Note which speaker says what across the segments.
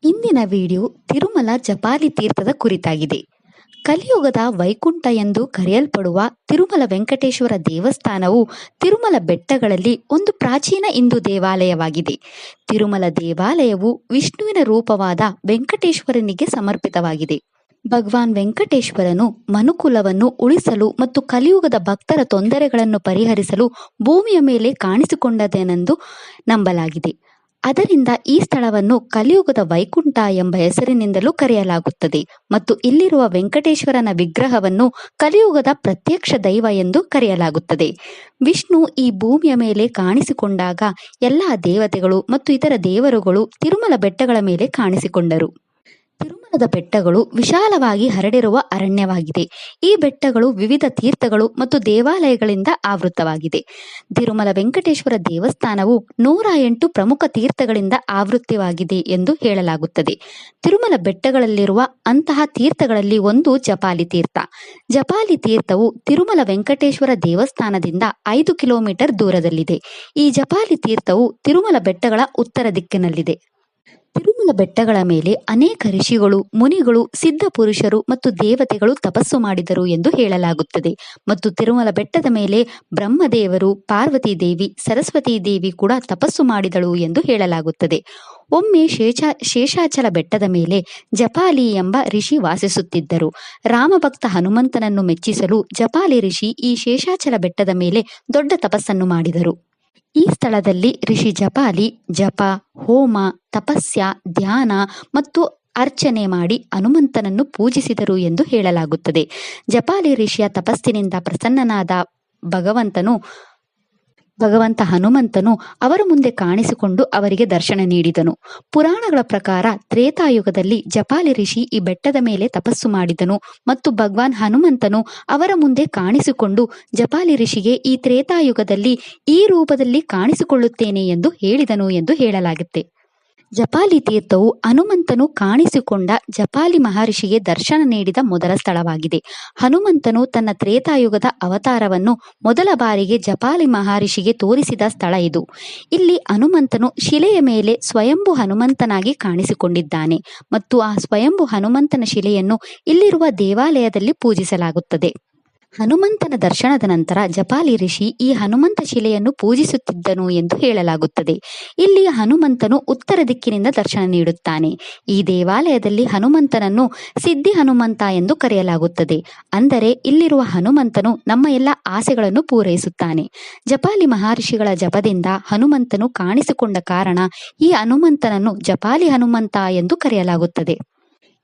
Speaker 1: ಇಂದಿನ ವಿಡಿಯೋ ತಿರುಮಲ ಜಪಾಲಿ ತೀರ್ಥದ ಕುರಿತಾಗಿದೆ. ಕಲಿಯುಗದ ವೈಕುಂಠ ಎಂದು ಕರೆಯಲ್ಪಡುವ ತಿರುಮಲ ವೆಂಕಟೇಶ್ವರ ದೇವಸ್ಥಾನವು ತಿರುಮಲ ಬೆಟ್ಟಗಳಲ್ಲಿ ಒಂದು ಪ್ರಾಚೀನ ಹಿಂದೂ ದೇವಾಲಯವಾಗಿದೆ. ತಿರುಮಲ ದೇವಾಲಯವು ವಿಷ್ಣುವಿನ ರೂಪವಾದ ವೆಂಕಟೇಶ್ವರನಿಗೆ ಸಮರ್ಪಿತವಾಗಿದೆ. ಭಗವಾನ್ ವೆಂಕಟೇಶ್ವರನು ಮನುಕುಲವನ್ನು ಉಳಿಸಲು ಮತ್ತು ಕಲಿಯುಗದ ಭಕ್ತರ ತೊಂದರೆಗಳನ್ನು ಪರಿಹರಿಸಲು ಭೂಮಿಯ ಮೇಲೆ ಕಾಣಿಸಿಕೊಂಡದೆನೆಂದು ನಂಬಲಾಗಿದೆ. ಅದರಿಂದ ಈ ಸ್ಥಳವನ್ನು ಕಲಿಯುಗದ ವೈಕುಂಠ ಎಂಬ ಹೆಸರಿನಿಂದಲೂ ಕರೆಯಲಾಗುತ್ತದೆ ಮತ್ತು ಇಲ್ಲಿರುವ ವೆಂಕಟೇಶ್ವರನ ವಿಗ್ರಹವನ್ನು ಕಲಿಯುಗದ ಪ್ರತ್ಯಕ್ಷ ದೈವ ಎಂದು ಕರೆಯಲಾಗುತ್ತದೆ. ವಿಷ್ಣು ಈ ಭೂಮಿಯ ಮೇಲೆ ಕಾಣಿಸಿಕೊಂಡಾಗ ಎಲ್ಲ ದೇವತೆಗಳು ಮತ್ತು ಇತರ ದೇವರುಗಳು ತಿರುಮಲ ಬೆಟ್ಟಗಳ ಮೇಲೆ ಕಾಣಿಸಿಕೊಂಡರು. ತಿರುಮಲದ ಬೆಟ್ಟಗಳು ವಿಶಾಲವಾಗಿ ಹರಡಿರುವ ಅರಣ್ಯವಾಗಿದೆ. ಈ ಬೆಟ್ಟಗಳು ವಿವಿಧ ತೀರ್ಥಗಳು ಮತ್ತು ದೇವಾಲಯಗಳಿಂದ ಆವೃತವಾಗಿದೆ. ತಿರುಮಲ ವೆಂಕಟೇಶ್ವರ ದೇವಸ್ಥಾನವು 108 ಪ್ರಮುಖ ತೀರ್ಥಗಳಿಂದ ಆವೃತವಾಗಿದೆ ಎಂದು ಹೇಳಲಾಗುತ್ತದೆ. ತಿರುಮಲ ಬೆಟ್ಟಗಳಲ್ಲಿರುವ ಅಂತಹ ತೀರ್ಥಗಳಲ್ಲಿ ಒಂದು ಜಪಾಲಿ ತೀರ್ಥ. ಜಪಾಲಿ ತೀರ್ಥವು ತಿರುಮಲ ವೆಂಕಟೇಶ್ವರ ದೇವಸ್ಥಾನದಿಂದ 5 ಕಿಲೋಮೀಟರ್ ದೂರದಲ್ಲಿದೆ. ಈ ಜಪಾಲಿ ತೀರ್ಥವು ತಿರುಮಲ ಬೆಟ್ಟಗಳ ಉತ್ತರ ದಿಕ್ಕಿನಲ್ಲಿದೆ. ತಿರುಮಲ ಬೆಟ್ಟಗಳ ಮೇಲೆ ಅನೇಕ ಋಷಿಗಳು, ಮುನಿಗಳು, ಸಿದ್ಧ ಪುರುಷರು ಮತ್ತು ದೇವತೆಗಳು ತಪಸ್ಸು ಮಾಡಿದರು ಎಂದು ಹೇಳಲಾಗುತ್ತದೆ ಮತ್ತು ತಿರುಮಲ ಬೆಟ್ಟದ ಮೇಲೆ ಬ್ರಹ್ಮದೇವರು, ಪಾರ್ವತಿ ದೇವಿ, ಸರಸ್ವತಿ ದೇವಿ ಕೂಡ ತಪಸ್ಸು ಮಾಡಿದಳು ಎಂದು ಹೇಳಲಾಗುತ್ತದೆ. ಒಮ್ಮೆ ಶೇಷಾಚಲ ಬೆಟ್ಟದ ಮೇಲೆ ಜಪಾಲಿ ಎಂಬ ಋಷಿ ವಾಸಿಸುತ್ತಿದ್ದರು. ರಾಮಭಕ್ತ ಹನುಮಂತನನ್ನು ಮೆಚ್ಚಿಸಲು ಜಪಾಲಿ ಋಷಿ ಈ ಶೇಷಾಚಲ ಬೆಟ್ಟದ ಮೇಲೆ ದೊಡ್ಡ ತಪಸ್ಸನ್ನು ಮಾಡಿದರು. ಈ ಸ್ಥಳದಲ್ಲಿ ಋಷಿ ಜಪಾಲಿ ಜಪ, ಹೋಮ, ತಪಸ್ಯ, ಧ್ಯಾನ ಮತ್ತು ಅರ್ಚನೆ ಮಾಡಿ ಹನುಮಂತನನ್ನು ಪೂಜಿಸಿದರು ಎಂದು ಹೇಳಲಾಗುತ್ತದೆ. ಜಪಾಲಿ ಋಷಿಯ ತಪಸ್ಸಿನಿಂದ ಪ್ರಸನ್ನನಾದ ಭಗವಂತ ಹನುಮಂತನು ಅವರ ಮುಂದೆ ಕಾಣಿಸಿಕೊಂಡು ಅವರಿಗೆ ದರ್ಶನ ನೀಡಿದನು. ಪುರಾಣಗಳ ಪ್ರಕಾರ ತ್ರೇತಾಯುಗದಲ್ಲಿ ಜಪಾಲಿ ಋಷಿ ಈ ಬೆಟ್ಟದ ಮೇಲೆ ತಪಸ್ಸು ಮಾಡಿದನು ಮತ್ತು ಭಗವಾನ್ ಹನುಮಂತನು ಅವರ ಮುಂದೆ ಕಾಣಿಸಿಕೊಂಡು ಜಪಾಲಿ ಋಷಿಗೆ ಈ ತ್ರೇತಾಯುಗದಲ್ಲಿ ಈ ರೂಪದಲ್ಲಿ ಕಾಣಿಸಿಕೊಳ್ಳುತ್ತೇನೆ ಎಂದು ಹೇಳಿದನು ಎಂದು ಹೇಳಲಾಗುತ್ತೆ. ಜಪಾಲಿ ತೀರ್ಥವು ಹನುಮಂತನು ಕಾಣಿಸಿಕೊಂಡ ಜಪಾಲಿ ಮಹರ್ಷಿಗೆ ದರ್ಶನ ನೀಡಿದ ಮೊದಲ ಸ್ಥಳವಾಗಿದೆ. ಹನುಮಂತನು ತನ್ನ ತ್ರೇತಾಯುಗದ ಅವತಾರವನ್ನು ಮೊದಲ ಬಾರಿಗೆ ಜಪಾಲಿ ಮಹರ್ಷಿಗೆ ತೋರಿಸಿದ ಸ್ಥಳ ಇದು. ಇಲ್ಲಿ ಹನುಮಂತನು ಶಿಲೆಯ ಮೇಲೆ ಸ್ವಯಂಭು ಹನುಮಂತನಾಗಿ ಕಾಣಿಸಿಕೊಂಡಿದ್ದಾನೆ ಮತ್ತು ಆ ಸ್ವಯಂಭು ಹನುಮಂತನ ಶಿಲೆಯನ್ನು ಇಲ್ಲಿರುವ ದೇವಾಲಯದಲ್ಲಿ ಪೂಜಿಸಲಾಗುತ್ತದೆ. ಹನುಮಂತನ ದರ್ಶನದ ನಂತರ ಜಪಾಲಿ ಋಷಿ ಈ ಹನುಮಂತ ಶಿಲೆಯನ್ನು ಪೂಜಿಸುತ್ತಿದ್ದನು ಎಂದು ಹೇಳಲಾಗುತ್ತದೆ. ಇಲ್ಲಿ ಹನುಮಂತನು ಉತ್ತರ ದಿಕ್ಕಿನಿಂದ ದರ್ಶನ ನೀಡುತ್ತಾನೆ. ಈ ದೇವಾಲಯದಲ್ಲಿ ಹನುಮಂತನನ್ನು ಸಿದ್ಧಿ ಹನುಮಂತ ಎಂದು ಕರೆಯಲಾಗುತ್ತದೆ. ಅಂದರೆ ಇಲ್ಲಿರುವ ಹನುಮಂತನು ನಮ್ಮ ಎಲ್ಲ ಆಸೆಗಳನ್ನು ಪೂರೈಸುತ್ತಾನೆ. ಜಪಾಲಿ ಮಹರ್ಷಿಗಳ ಜಪದಿಂದ ಹನುಮಂತನು ಕಾಣಿಸಿಕೊಂಡ ಕಾರಣ ಈ ಹನುಮಂತನನ್ನು ಜಪಾಲಿ ಹನುಮಂತ ಎಂದು ಕರೆಯಲಾಗುತ್ತದೆ.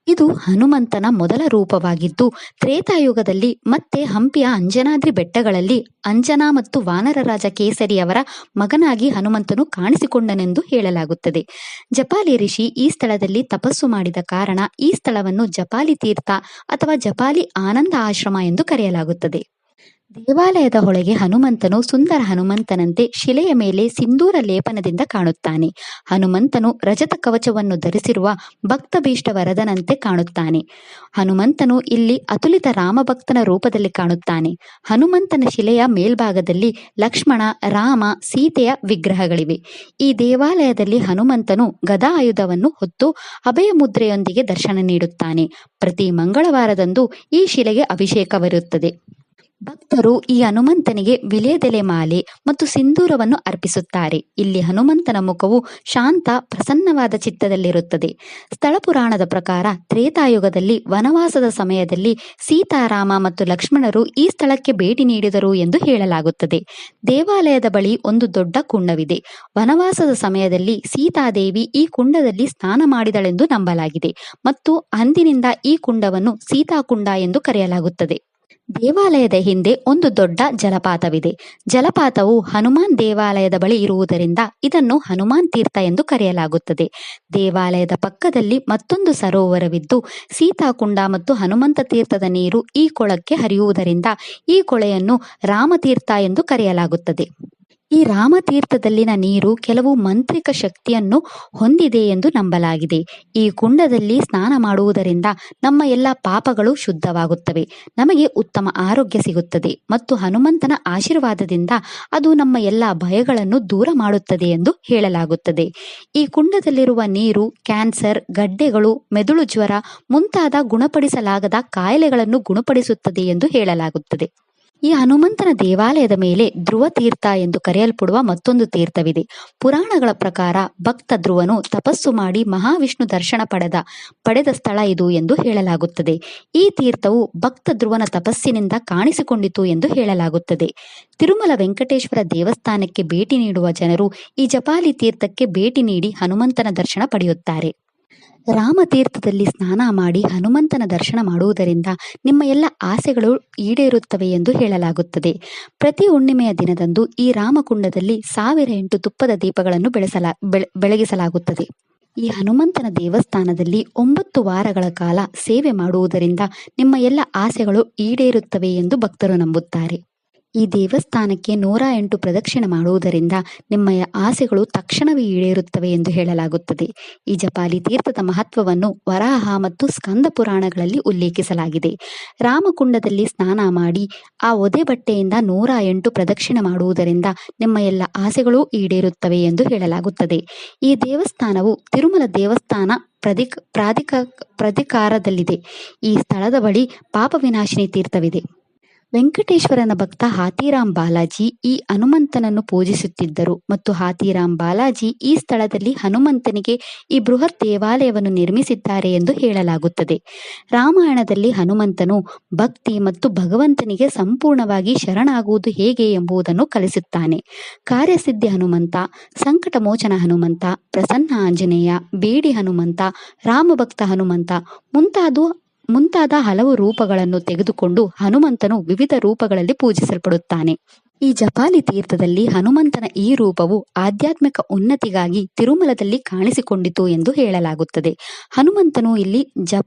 Speaker 1: ಇದು ಹನುಮಂತನ ಮೊದಲ ರೂಪವಾಗಿದ್ದು ತ್ರೇತಾಯುಗದಲ್ಲಿ ಮತ್ತೆ ಹಂಪಿಯ ಅಂಜನಾದ್ರಿ ಬೆಟ್ಟಗಳಲ್ಲಿ ಅಂಜನಾ ಮತ್ತು ವಾನರರಾಜ ಕೇಸರಿಯವರ ಮಗನಾಗಿ ಹನುಮಂತನು ಕಾಣಿಸಿಕೊಂಡನೆಂದು ಹೇಳಲಾಗುತ್ತದೆ. ಜಪಾಲಿ ಋಷಿ ಈ ಸ್ಥಳದಲ್ಲಿ ತಪಸ್ಸು ಮಾಡಿದ ಕಾರಣ ಈ ಸ್ಥಳವನ್ನು ಜಪಾಲಿ ತೀರ್ಥ ಅಥವಾ ಜಪಾಲಿ ಆನಂದ ಆಶ್ರಮ ಎಂದು ಕರೆಯಲಾಗುತ್ತದೆ. ದೇವಾಲಯದ ಒಳಗೆ ಹನುಮಂತನು ಸುಂದರ ಹನುಮಂತನಂತೆ ಶಿಲೆಯ ಮೇಲೆ ಸಿಂಧೂರ ಲೇಪನದಿಂದ ಕಾಣುತ್ತಾನೆ. ಹನುಮಂತನು ರಜತ ಕವಚವನ್ನು ಧರಿಸಿರುವ ಭಕ್ತಭೀಷ್ಟ ವರದನಂತೆ ಕಾಣುತ್ತಾನೆ. ಹನುಮಂತನು ಇಲ್ಲಿ ಅತುಲಿತ ರಾಮಭಕ್ತನ ರೂಪದಲ್ಲಿ ಕಾಣುತ್ತಾನೆ. ಹನುಮಂತನ ಶಿಲೆಯ ಮೇಲ್ಭಾಗದಲ್ಲಿ ಲಕ್ಷ್ಮಣ, ರಾಮ, ಸೀತೆಯ ವಿಗ್ರಹಗಳಿವೆ. ಈ ದೇವಾಲಯದಲ್ಲಿ ಹನುಮಂತನು ಗದಾ ಆಯುಧವನ್ನು ಹೊತ್ತು ಅಭಯ ಮುದ್ರೆಯೊಂದಿಗೆ ದರ್ಶನ ನೀಡುತ್ತಾನೆ. ಪ್ರತಿ ಮಂಗಳವಾರದಂದು ಈ ಶಿಲೆಗೆ ಅಭಿಷೇಕವಿರುತ್ತದೆ. ಭಕ್ತರು ಈ ಹನುಮಂತನಿಗೆ ವಿಳ್ಯದೆಲೆ ಮಾಲೆ ಮತ್ತು ಸಿಂಧೂರವನ್ನು ಅರ್ಪಿಸುತ್ತಾರೆ. ಇಲ್ಲಿ ಹನುಮಂತನ ಮುಖವು ಶಾಂತ, ಪ್ರಸನ್ನವಾದ ಚಿತ್ತದಲ್ಲಿರುತ್ತದೆ. ಸ್ಥಳ ಪುರಾಣದ ಪ್ರಕಾರ ತ್ರೇತಾಯುಗದಲ್ಲಿ ವನವಾಸದ ಸಮಯದಲ್ಲಿ ಸೀತಾರಾಮ ಮತ್ತು ಲಕ್ಷ್ಮಣರು ಈ ಸ್ಥಳಕ್ಕೆ ಭೇಟಿ ನೀಡಿದರು ಎಂದು ಹೇಳಲಾಗುತ್ತದೆ. ದೇವಾಲಯದ ಬಳಿ ಒಂದು ದೊಡ್ಡ ಕುಂಡವಿದೆ. ವನವಾಸದ ಸಮಯದಲ್ಲಿ ಸೀತಾದೇವಿ ಈ ಕುಂಡದಲ್ಲಿ ಸ್ನಾನ ಮಾಡಿದಳೆಂದು ನಂಬಲಾಗಿದೆ ಮತ್ತು ಅಂದಿನಿಂದ ಈ ಕುಂಡವನ್ನು ಸೀತಾಕುಂಡ ಎಂದು ಕರೆಯಲಾಗುತ್ತದೆ. ದೇವಾಲಯದ ಹಿಂದೆ ಒಂದು ದೊಡ್ಡ ಜಲಪಾತವಿದೆ. ಜಲಪಾತವು ಹನುಮಾನ್ ದೇವಾಲಯದ ಬಳಿ ಇರುವುದರಿಂದ ಇದನ್ನು ಹನುಮಾನ್ ತೀರ್ಥ ಎಂದು ಕರೆಯಲಾಗುತ್ತದೆ. ದೇವಾಲಯದ ಪಕ್ಕದಲ್ಲಿ ಮತ್ತೊಂದು ಸರೋವರವಿದ್ದು ಸೀತಾಕುಂಡ ಮತ್ತು ಹನುಮಂತ ತೀರ್ಥದ ನೀರು ಈ ಕೊಳಕ್ಕೆ ಹರಿಯುವುದರಿಂದ ಈ ಕೊಳೆಯನ್ನು ರಾಮತೀರ್ಥ ಎಂದು ಕರೆಯಲಾಗುತ್ತದೆ. ಈ ರಾಮತೀರ್ಥದಲ್ಲಿನ ನೀರು ಕೆಲವು ಮಂತ್ರಿಕ ಶಕ್ತಿಯನ್ನು ಹೊಂದಿದೆ ಎಂದು ನಂಬಲಾಗಿದೆ. ಈ ಕುಂಡದಲ್ಲಿ ಸ್ನಾನ ಮಾಡುವುದರಿಂದ ನಮ್ಮ ಎಲ್ಲ ಪಾಪಗಳು ಶುದ್ಧವಾಗುತ್ತವೆ, ನಮಗೆ ಉತ್ತಮ ಆರೋಗ್ಯ ಸಿಗುತ್ತದೆ ಮತ್ತು ಹನುಮಂತನ ಆಶೀರ್ವಾದದಿಂದ ಅದು ನಮ್ಮ ಎಲ್ಲ ಭಯಗಳನ್ನು ದೂರ ಮಾಡುತ್ತದೆ ಎಂದು ಹೇಳಲಾಗುತ್ತದೆ. ಈ ಕುಂಡದಲ್ಲಿರುವ ನೀರು ಕ್ಯಾನ್ಸರ್, ಗಡ್ಡೆಗಳು, ಮೆದುಳು ಜ್ವರ ಮುಂತಾದ ಗುಣಪಡಿಸಲಾಗದ ಕಾಯಿಲೆಗಳನ್ನು ಗುಣಪಡಿಸುತ್ತದೆ ಎಂದು ಹೇಳಲಾಗುತ್ತದೆ. ಈ ಹನುಮಂತನ ದೇವಾಲಯದ ಮೇಲೆ ಧ್ರುವ ತೀರ್ಥ ಎಂದು ಕರೆಯಲ್ಪಡುವ ಮತ್ತೊಂದು ತೀರ್ಥವಿದೆ. ಪುರಾಣಗಳ ಪ್ರಕಾರ ಭಕ್ತ ಧ್ರುವನು ತಪಸ್ಸು ಮಾಡಿ ಮಹಾವಿಷ್ಣು ದರ್ಶನ ಪಡೆದ ಸ್ಥಳ ಇದು ಎಂದು ಹೇಳಲಾಗುತ್ತದೆ. ಈ ತೀರ್ಥವು ಭಕ್ತ ಧ್ರುವನ ತಪಸ್ಸಿನಿಂದ ಕಾಣಿಸಿಕೊಂಡಿತು ಎಂದು ಹೇಳಲಾಗುತ್ತದೆ. ತಿರುಮಲ ವೆಂಕಟೇಶ್ವರ ದೇವಸ್ಥಾನಕ್ಕೆ ಭೇಟಿ ನೀಡುವ ಜನರು ಈ ಜಪಾಲಿ ತೀರ್ಥಕ್ಕೆ ಭೇಟಿ ನೀಡಿ ಹನುಮಂತನ ದರ್ಶನ ಪಡೆಯುತ್ತಾರೆ. ರಾಮತೀರ್ಥದಲ್ಲಿ ಸ್ನಾನ ಮಾಡಿ ಹನುಮಂತನ ದರ್ಶನ ಮಾಡುವುದರಿಂದ ನಿಮ್ಮ ಎಲ್ಲ ಆಸೆಗಳು ಈಡೇರುತ್ತವೆ ಎಂದು ಹೇಳಲಾಗುತ್ತದೆ. ಪ್ರತಿ ಹುಣ್ಣಿಮೆಯ ದಿನದಂದು ಈ ರಾಮಕುಂಡದಲ್ಲಿ 1008 ತುಪ್ಪದ ದೀಪಗಳನ್ನು ಬೆಳಗಿಸಲಾಗುತ್ತದೆ. ಈ ಹನುಮಂತನ ದೇವಸ್ಥಾನದಲ್ಲಿ 9 ವಾರಗಳ ಕಾಲ ಸೇವೆ ಮಾಡುವುದರಿಂದ ನಿಮ್ಮ ಎಲ್ಲ ಆಸೆಗಳು ಈಡೇರುತ್ತವೆ ಎಂದು ಭಕ್ತರು ನಂಬುತ್ತಾರೆ. ಈ ದೇವಸ್ಥಾನಕ್ಕೆ 108 ಪ್ರದಕ್ಷಿಣೆ ಮಾಡುವುದರಿಂದ ನಿಮ್ಮ ಆಸೆಗಳು ತಕ್ಷಣವೇ ಈಡೇರುತ್ತವೆ ಎಂದು ಹೇಳಲಾಗುತ್ತದೆ. ಈ ಜಪಾಲಿ ತೀರ್ಥದ ಮಹತ್ವವನ್ನು ವರಾಹ ಮತ್ತು ಸ್ಕಂದ ಪುರಾಣಗಳಲ್ಲಿ ಉಲ್ಲೇಖಿಸಲಾಗಿದೆ. ರಾಮಕುಂಡದಲ್ಲಿ ಸ್ನಾನ ಮಾಡಿ ಆ ಒದೆ ಬಟ್ಟೆಯಿಂದ 108 ಪ್ರದಕ್ಷಿಣೆ ಮಾಡುವುದರಿಂದ ನಿಮ್ಮ ಎಲ್ಲ ಆಸೆಗಳೂ ಈಡೇರುತ್ತವೆ ಎಂದು ಹೇಳಲಾಗುತ್ತದೆ. ಈ ದೇವಸ್ಥಾನವು ತಿರುಮಲ ದೇವಸ್ಥಾನ ಪ್ರಾಧಿಕಾರದಲ್ಲಿದೆ. ಈ ಸ್ಥಳದ ಬಳಿ ಪಾಪ ವಿನಾಶಿನಿ ತೀರ್ಥವಿದೆ. ವೆಂಕಟೇಶ್ವರನ ಭಕ್ತ ಹಾತಿರಾಮ್ ಬಾಲಾಜಿ ಈ ಹನುಮಂತನನ್ನು ಪೂಜಿಸುತ್ತಿದ್ದರು ಮತ್ತು ಹಾತಿರಾಮ್ ಬಾಲಾಜಿ ಈ ಸ್ಥಳದಲ್ಲಿ ಹನುಮಂತನಿಗೆ ಈ ಬೃಹತ್ ದೇವಾಲಯವನ್ನು ನಿರ್ಮಿಸಿದ್ದಾರೆ ಎಂದು ಹೇಳಲಾಗುತ್ತದೆ. ರಾಮಾಯಣದಲ್ಲಿ ಹನುಮಂತನು ಭಕ್ತಿ ಮತ್ತು ಭಗವಂತನಿಗೆ ಸಂಪೂರ್ಣವಾಗಿ ಶರಣಾಗುವುದು ಹೇಗೆ ಎಂಬುದನ್ನು ಕಲಿಸುತ್ತಾನೆ. ಕಾರ್ಯಸಿದ್ಧಿ ಹನುಮಂತ, ಸಂಕಟ ಮೋಚನ ಹನುಮಂತ, ಪ್ರಸನ್ನ ಆಂಜನೇಯ, ಬೇಡಿ ಹನುಮಂತ, ರಾಮಭಕ್ತ ಹನುಮಂತ ಮುಂತಾದ ಹಲವು ರೂಪಗಳನ್ನು ತೆಗೆದುಕೊಂಡು ಹನುಮಂತನು ವಿವಿಧ ರೂಪಗಳಲ್ಲಿ ಪೂಜಿಸಲ್ಪಡುತ್ತಾನೆ. ಈ ಜಪಾಲಿ ತೀರ್ಥದಲ್ಲಿ ಹನುಮಂತನ ಈ ರೂಪವು ಆಧ್ಯಾತ್ಮಿಕ ಉನ್ನತಿಗಾಗಿ ತಿರುಮಲದಲ್ಲಿ ಕಾಣಿಸಿಕೊಂಡಿತು ಎಂದು ಹೇಳಲಾಗುತ್ತದೆ. ಹನುಮಂತನು ಇಲ್ಲಿ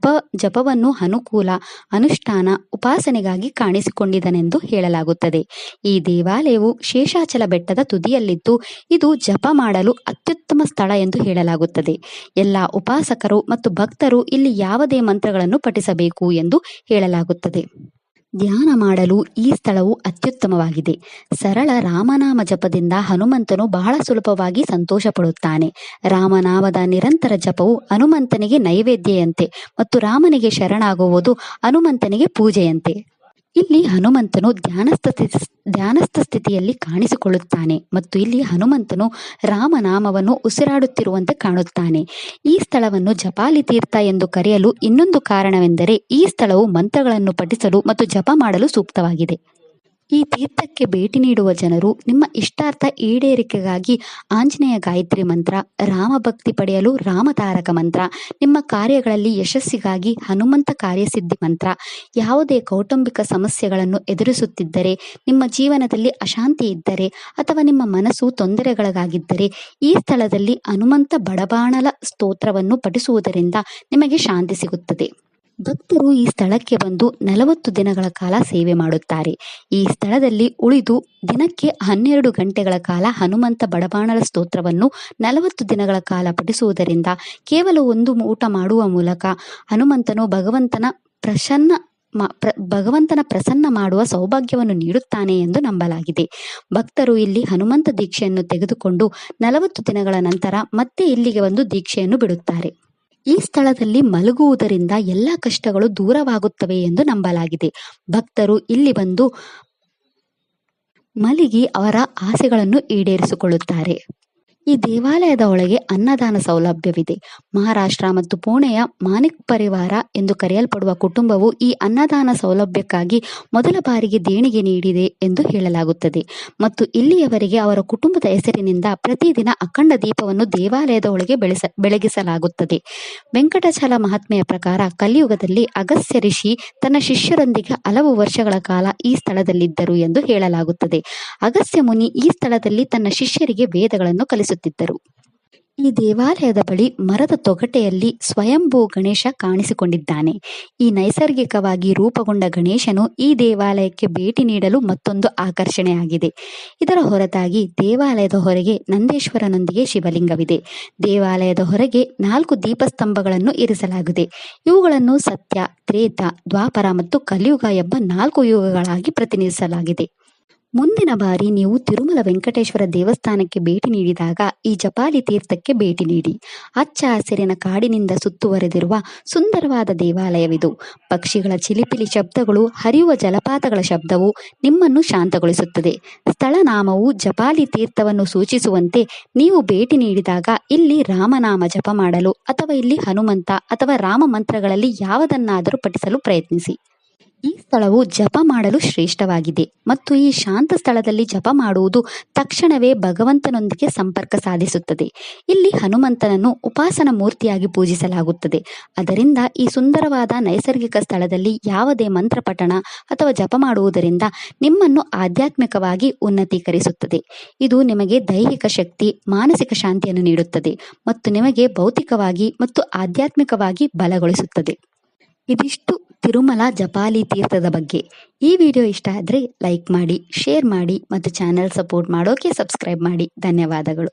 Speaker 1: ಜಪವನ್ನು ಅನುಕೂಲ, ಅನುಷ್ಠಾನ, ಉಪಾಸನೆಗಾಗಿ ಕಾಣಿಸಿಕೊಂಡಿದನೆಂದು ಹೇಳಲಾಗುತ್ತದೆ. ಈ ದೇವಾಲಯವು ಶೇಷಾಚಲ ಬೆಟ್ಟದ ತುದಿಯಲ್ಲಿದ್ದು ಇದು ಜಪ ಮಾಡಲು ಅತ್ಯುತ್ತಮ ಸ್ಥಳ ಎಂದು ಹೇಳಲಾಗುತ್ತದೆ. ಎಲ್ಲ ಉಪಾಸಕರು ಮತ್ತು ಭಕ್ತರು ಇಲ್ಲಿ ಯಾವುದೇ ಮಂತ್ರಗಳನ್ನು ಪಠಿಸಬೇಕು ಎಂದು ಹೇಳಲಾಗುತ್ತದೆ. ಧ್ಯಾನ ಮಾಡಲು ಈ ಸ್ಥಳವು ಅತ್ಯುತ್ತಮವಾಗಿದೆ. ಸರಳ ರಾಮನಾಮ ಜಪದಿಂದ ಹನುಮಂತನು ಬಹಳ ಸುಲಭವಾಗಿ ಸಂತೋಷ ಪಡುತ್ತಾನೆ. ರಾಮನಾಮದ ನಿರಂತರ ಜಪವು ಹನುಮಂತನಿಗೆ ನೈವೇದ್ಯಂತೆ ಮತ್ತು ರಾಮನಿಗೆ ಶರಣಾಗುವುದು ಹನುಮಂತನಿಗೆ ಪೂಜೆಯಂತೆ. ಇಲ್ಲಿ ಹನುಮಂತನು ಧ್ಯಾನಸ್ಥ ಸ್ಥಿತಿಯಲ್ಲಿ ಕಾಣಿಸಿಕೊಳ್ಳುತ್ತಾನೆ ಮತ್ತು ಇಲ್ಲಿ ಹನುಮಂತನು ರಾಮನಾಮವನ್ನು ಉಸಿರಾಡುತ್ತಿರುವಂತೆ ಕಾಣುತ್ತಾನೆ. ಈ ಸ್ಥಳವನ್ನು ಜಪಾಲಿ ತೀರ್ಥ ಎಂದು ಕರೆಯಲು ಇನ್ನೊಂದು ಕಾರಣವೆಂದರೆ ಈ ಸ್ಥಳವು ಮಂತ್ರಗಳನ್ನು ಪಠಿಸಲು ಮತ್ತು ಜಪ ಮಾಡಲು ಸೂಕ್ತವಾಗಿದೆ. ಈ ತೀರ್ಥಕ್ಕೆ ಭೇಟಿ ನೀಡುವ ಜನರು ನಿಮ್ಮ ಇಷ್ಟಾರ್ಥ ಈಡೇರಿಕೆಗಾಗಿ ಆಂಜನೇಯ ಗಾಯತ್ರಿ ಮಂತ್ರ, ರಾಮಭಕ್ತಿ ಪಡೆಯಲು ರಾಮತಾರಕ ಮಂತ್ರ, ನಿಮ್ಮ ಕಾರ್ಯಗಳಲ್ಲಿ ಯಶಸ್ಸಿಗಾಗಿ ಹನುಮಂತ ಕಾರ್ಯಸಿದ್ಧಿ ಮಂತ್ರ, ಯಾವುದೇ ಕೌಟುಂಬಿಕ ಸಮಸ್ಯೆಗಳನ್ನು ಎದುರಿಸುತ್ತಿದ್ದರೆ, ನಿಮ್ಮ ಜೀವನದಲ್ಲಿ ಅಶಾಂತಿ ಇದ್ದರೆ ಅಥವಾ ನಿಮ್ಮ ಮನಸ್ಸು ತೊಂದರೆಗಳಾಗಿದ್ದರೆ ಈ ಸ್ಥಳದಲ್ಲಿ ಹನುಮಂತ ಬಡಬಾಣಲ ಸ್ತೋತ್ರವನ್ನು ಪಠಿಸುವುದರಿಂದ ನಿಮಗೆ ಶಾಂತಿ ಸಿಗುತ್ತದೆ. ಭಕ್ತರು ಈ ಸ್ಥಳಕ್ಕೆ ಬಂದು 40 ದಿನಗಳ ಕಾಲ ಸೇವೆ ಮಾಡುತ್ತಾರೆ. ಈ ಸ್ಥಳದಲ್ಲಿ ಉಳಿದು ದಿನಕ್ಕೆ 12 ಗಂಟೆಗಳ ಕಾಲ ಹನುಮಂತ ಬಡಬಾಣಲ ಸ್ತೋತ್ರವನ್ನು 40 ದಿನಗಳ ಕಾಲ ಪಠಿಸುವುದರಿಂದ ಕೇವಲ ಒಂದು ಊಟ ಮಾಡುವ ಮೂಲಕ ಹನುಮಂತನು ಭಗವಂತನ ಪ್ರಸನ್ನ ಮಾಡುವ ಸೌಭಾಗ್ಯವನ್ನು ನೀಡುತ್ತಾನೆ ಎಂದು ನಂಬಲಾಗಿದೆ. ಭಕ್ತರು ಇಲ್ಲಿ ಹನುಮಂತ ದೀಕ್ಷೆಯನ್ನು ತೆಗೆದುಕೊಂಡು 40 ದಿನಗಳ ನಂತರ ಮತ್ತೆ ಇಲ್ಲಿಗೆ ಬಂದು ದೀಕ್ಷೆಯನ್ನು ಬಿಡುತ್ತಾರೆ. ಈ ಸ್ಥಳದಲ್ಲಿ ಮಲಗುವುದರಿಂದ ಎಲ್ಲ ಕಷ್ಟಗಳು ದೂರವಾಗುತ್ತವೆ ಎಂದು ನಂಬಲಾಗಿದೆ. ಭಕ್ತರು ಇಲ್ಲಿ ಬಂದು ಮಲಗಿ ಅವರ ಆಸೆಗಳನ್ನು ಈಡೇರಿಸಿಕೊಳ್ಳುತ್ತಾರೆ. ಈ ದೇವಾಲಯದ ಒಳಗೆ ಅನ್ನದಾನ ಸೌಲಭ್ಯವಿದೆ. ಮಹಾರಾಷ್ಟ್ರ ಮತ್ತು ಪುಣೆಯ ಮಾನಿಕ್ ಪರಿವಾರ ಎಂದು ಕರೆಯಲ್ಪಡುವ ಕುಟುಂಬವು ಈ ಅನ್ನದಾನ ಸೌಲಭ್ಯಕ್ಕಾಗಿ ಮೊದಲ ಬಾರಿಗೆ ದೇಣಿಗೆ ನೀಡಿದೆ ಎಂದು ಹೇಳಲಾಗುತ್ತದೆ ಮತ್ತು ಇಲ್ಲಿಯವರೆಗೆ ಅವರ ಕುಟುಂಬದ ಹೆಸರಿನಿಂದ ಪ್ರತಿದಿನ ಅಖಂಡ ದೀಪವನ್ನು ದೇವಾಲಯದ ಒಳಗೆ ಬೆಳಗಿಸಲಾಗುತ್ತದೆ. ವೆಂಕಟಾಚಲ ಮಹಾತ್ಮೆಯ ಪ್ರಕಾರ ಕಲಿಯುಗದಲ್ಲಿ ಅಗಸ್ತ್ಯ ಋಷಿ ತನ್ನ ಶಿಷ್ಯರೊಂದಿಗೆ ಹಲವು ವರ್ಷಗಳ ಕಾಲ ಈ ಸ್ಥಳದಲ್ಲಿದ್ದರು ಎಂದು ಹೇಳಲಾಗುತ್ತದೆ. ಅಗಸ್ತ್ಯ ಮುನಿ ಈ ಸ್ಥಳದಲ್ಲಿ ತನ್ನ ಶಿಷ್ಯರಿಗೆ ವೇದಗಳನ್ನು ಕಲಿಸುತ್ತಿದ್ದರು. ಈ ದೇವಾಲಯದ ಬಳಿ ಮರದ ತೊಗಟೆಯಲ್ಲಿ ಸ್ವಯಂಭೂ ಗಣೇಶ ಕಾಣಿಸಿಕೊಂಡಿದ್ದಾನೆ. ಈ ನೈಸರ್ಗಿಕವಾಗಿ ರೂಪುಗೊಂಡ ಗಣೇಶನು ಈ ದೇವಾಲಯಕ್ಕೆ ಭೇಟಿ ನೀಡಲು ಮತ್ತೊಂದು ಆಕರ್ಷಣೆಯಾಗಿದೆ. ಇದರ ಹೊರತಾಗಿ ದೇವಾಲಯದ ಹೊರಗೆ ನಂದೀಶ್ವರನೊಂದಿಗೆ ಶಿವಲಿಂಗವಿದೆ. ದೇವಾಲಯದ ಹೊರಗೆ 4 ದೀಪಸ್ತಂಭಗಳನ್ನು ಇರಿಸಲಾಗಿದೆ. ಇವುಗಳನ್ನು ಸತ್ಯ, ತ್ರೇತ, ದ್ವಾಪರ ಮತ್ತು ಕಲಿಯುಗ ಎಂಬ 4 ಯುಗಗಳಾಗಿ ಪ್ರತಿನಿಧಿಸಲಾಗಿದೆ. ಮುಂದಿನ ಬಾರಿ ನೀವು ತಿರುಮಲ ವೆಂಕಟೇಶ್ವರ ದೇವಸ್ಥಾನಕ್ಕೆ ಭೇಟಿ ನೀಡಿದಾಗ ಈ ಜಪಾಲಿ ತೀರ್ಥಕ್ಕೆ ಭೇಟಿ ನೀಡಿ. ಹಚ್ಚ ಹಸಿರಿನ ಕಾಡಿನಿಂದ ಸುತ್ತುವರೆದಿರುವ ಸುಂದರವಾದ ದೇವಾಲಯವಿದು. ಪಕ್ಷಿಗಳ ಚಿಲಿಪಿಲಿ ಶಬ್ದಗಳು, ಹರಿಯುವ ಜಲಪಾತಗಳ ಶಬ್ದವು ನಿಮ್ಮನ್ನು ಶಾಂತಗೊಳಿಸುತ್ತದೆ. ಸ್ಥಳನಾಮವು ಜಪಾಲಿ ತೀರ್ಥವನ್ನು ಸೂಚಿಸುವಂತೆ ನೀವು ಭೇಟಿ ನೀಡಿದಾಗ ಇಲ್ಲಿ ರಾಮನಾಮ ಜಪ ಮಾಡಲು ಅಥವಾ ಇಲ್ಲಿ ಹನುಮಂತ ಅಥವಾ ರಾಮ ಮಂತ್ರಗಳಲ್ಲಿ ಯಾವುದನ್ನಾದರೂ ಪಠಿಸಲು ಪ್ರಯತ್ನಿಸಿ. ಈ ಸ್ಥಳವು ಜಪ ಮಾಡಲು ಶ್ರೇಷ್ಠವಾಗಿದೆ ಮತ್ತು ಈ ಶಾಂತ ಸ್ಥಳದಲ್ಲಿ ಜಪ ಮಾಡುವುದು ತಕ್ಷಣವೇ ಭಗವಂತನೊಂದಿಗೆ ಸಂಪರ್ಕ ಸಾಧಿಸುತ್ತದೆ. ಇಲ್ಲಿ ಹನುಮಂತನನ್ನು ಉಪಾಸನ ಮೂರ್ತಿಯಾಗಿ ಪೂಜಿಸಲಾಗುತ್ತದೆ. ಅದರಿಂದ ಈ ಸುಂದರವಾದ ನೈಸರ್ಗಿಕ ಸ್ಥಳದಲ್ಲಿ ಯಾವುದೇ ಮಂತ್ರ ಪಠಣ ಅಥವಾ ಜಪ ಮಾಡುವುದರಿಂದ ನಿಮ್ಮನ್ನು ಆಧ್ಯಾತ್ಮಿಕವಾಗಿ ಉನ್ನತೀಕರಿಸುತ್ತದೆ. ಇದು ನಿಮಗೆ ದೈಹಿಕ ಶಕ್ತಿ, ಮಾನಸಿಕ ಶಾಂತಿಯನ್ನು ನೀಡುತ್ತದೆ ಮತ್ತು ನಿಮಗೆ ಭೌತಿಕವಾಗಿ ಮತ್ತು ಆಧ್ಯಾತ್ಮಿಕವಾಗಿ ಬಲಗೊಳಿಸುತ್ತದೆ. ಇದಿಷ್ಟು ತಿರುಮಲ ಜಪಾಲಿ ತೀರ್ಥದ ಬಗ್ಗೆ. ಈ ವಿಡಿಯೋ ಇಷ್ಟ ಆದರೆ ಲೈಕ್ ಮಾಡಿ, ಶೇರ್ ಮಾಡಿ ಮತ್ತು ಚಾನೆಲ್ ಸಪೋರ್ಟ್ ಮಾಡೋಕೆ ಸಬ್ಸ್ಕ್ರೈಬ್ ಮಾಡಿ. ಧನ್ಯವಾದಗಳು.